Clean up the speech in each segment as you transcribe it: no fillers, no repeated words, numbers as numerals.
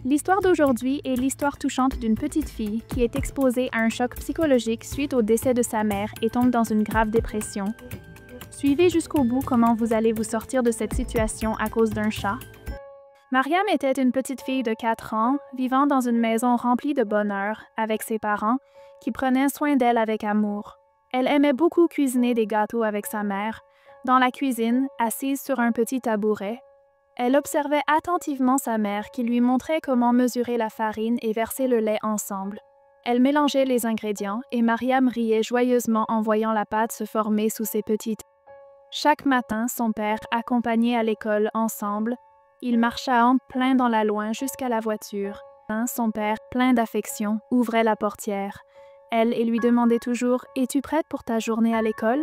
L'histoire d'aujourd'hui est l'histoire touchante d'une petite fille qui est exposée à un choc psychologique suite au décès de sa mère et tombe dans une grave dépression. Suivez jusqu'au bout comment vous allez vous sortir de cette situation à cause d'un chat. Mariam était une petite fille de 4 ans, vivant dans une maison remplie de bonheur, avec ses parents, qui prenaient soin d'elle avec amour. Elle aimait beaucoup cuisiner des gâteaux avec sa mère, dans la cuisine, assise sur un petit tabouret. Elle observait attentivement sa mère qui lui montrait comment mesurer la farine et verser le lait ensemble. Elle mélangeait les ingrédients et Mariam riait joyeusement en voyant la pâte se former sous ses petites. Chaque matin, son père, accompagnait à l'école ensemble, il marcha en plein dans la loin jusqu'à la voiture. Son père, plein d'affection, ouvrait la portière. Elle et lui demandait toujours « Es-tu prête pour ta journée à l'école ?»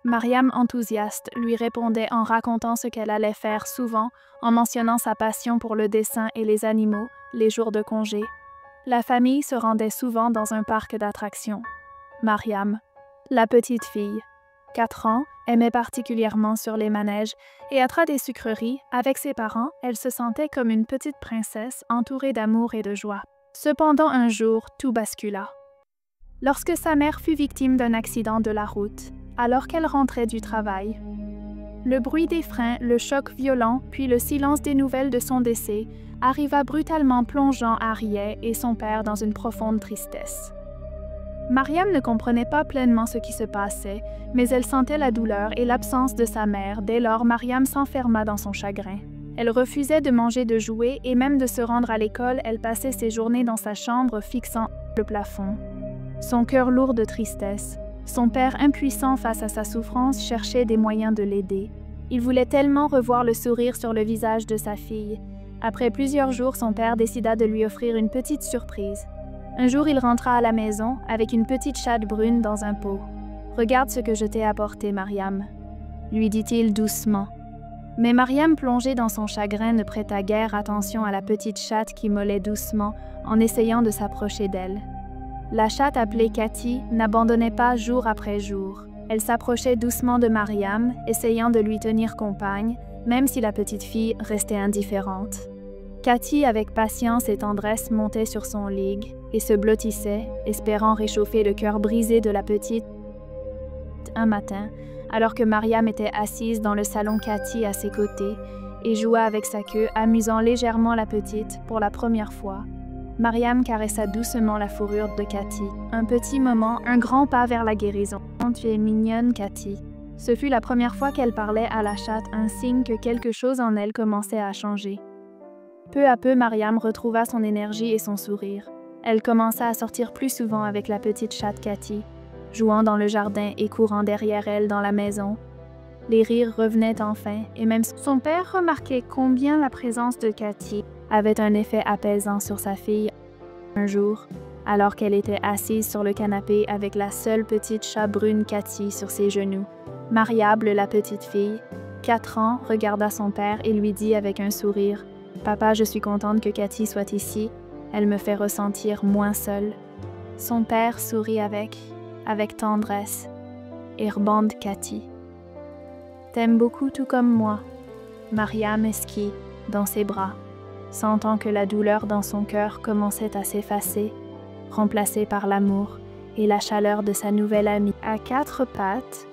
Mariam, enthousiaste, lui répondait en racontant ce qu'elle allait faire souvent, en mentionnant sa passion pour le dessin et les animaux, les jours de congé. La famille se rendait souvent dans un parc d'attractions. Mariam, la petite fille, 4 ans, aimait particulièrement sur les manèges et à travers des sucreries, avec ses parents, elle se sentait comme une petite princesse entourée d'amour et de joie. Cependant, un jour, tout bascula. Lorsque sa mère fut victime d'un accident de la route, alors qu'elle rentrait du travail. Le bruit des freins, le choc violent, puis le silence des nouvelles de son décès arriva brutalement plongeant Arieh et son père dans une profonde tristesse. Mariam ne comprenait pas pleinement ce qui se passait, mais elle sentait la douleur et l'absence de sa mère. Dès lors, Mariam s'enferma dans son chagrin. Elle refusait de manger de jouets et même de se rendre à l'école, elle passait ses journées dans sa chambre fixant le plafond. Son cœur lourd de tristesse. Son père, impuissant face à sa souffrance, cherchait des moyens de l'aider. Il voulait tellement revoir le sourire sur le visage de sa fille. Après plusieurs jours, son père décida de lui offrir une petite surprise. Un jour, il rentra à la maison avec une petite chatte brune dans un pot. « Regarde ce que je t'ai apporté, Mariam », lui dit-il doucement. Mais Mariam, plongée dans son chagrin, ne prêta guère attention à la petite chatte qui mollait doucement en essayant de s'approcher d'elle. La chatte appelée Cathy n'abandonnait pas jour après jour. Elle s'approchait doucement de Mariam, essayant de lui tenir compagne, même si la petite fille restait indifférente. Cathy, avec patience et tendresse, montait sur son lit et se blottissait, espérant réchauffer le cœur brisé de la petite. Un matin, alors que Mariam était assise dans le salon, Cathy à ses côtés et jouait avec sa queue, amusant légèrement la petite pour la première fois. Mariam caressa doucement la fourrure de Cathy. Un petit moment, un grand pas vers la guérison. « Tu es mignonne, Cathy. » Ce fut la première fois qu'elle parlait à la chatte, un signe que quelque chose en elle commençait à changer. Peu à peu, Mariam retrouva son énergie et son sourire. Elle commença à sortir plus souvent avec la petite chatte Cathy, jouant dans le jardin et courant derrière elle dans la maison. Les rires revenaient enfin, et même son père remarquait combien la présence de Cathy avait un effet apaisant sur sa fille. Un jour, alors qu'elle était assise sur le canapé avec la seule petite chatte brune Cathy sur ses genoux, Mariam, la petite fille, 4 ans, regarda son père et lui dit avec un sourire « Papa, je suis contente que Cathy soit ici. Elle me fait ressentir moins seule. » Son père sourit avec tendresse et rebande Cathy. « T'aimes beaucoup tout comme moi. » Mariam esquit dans ses bras, sentant que la douleur dans son cœur commençait à s'effacer, remplacée par l'amour et la chaleur de sa nouvelle amie. À 4 pattes,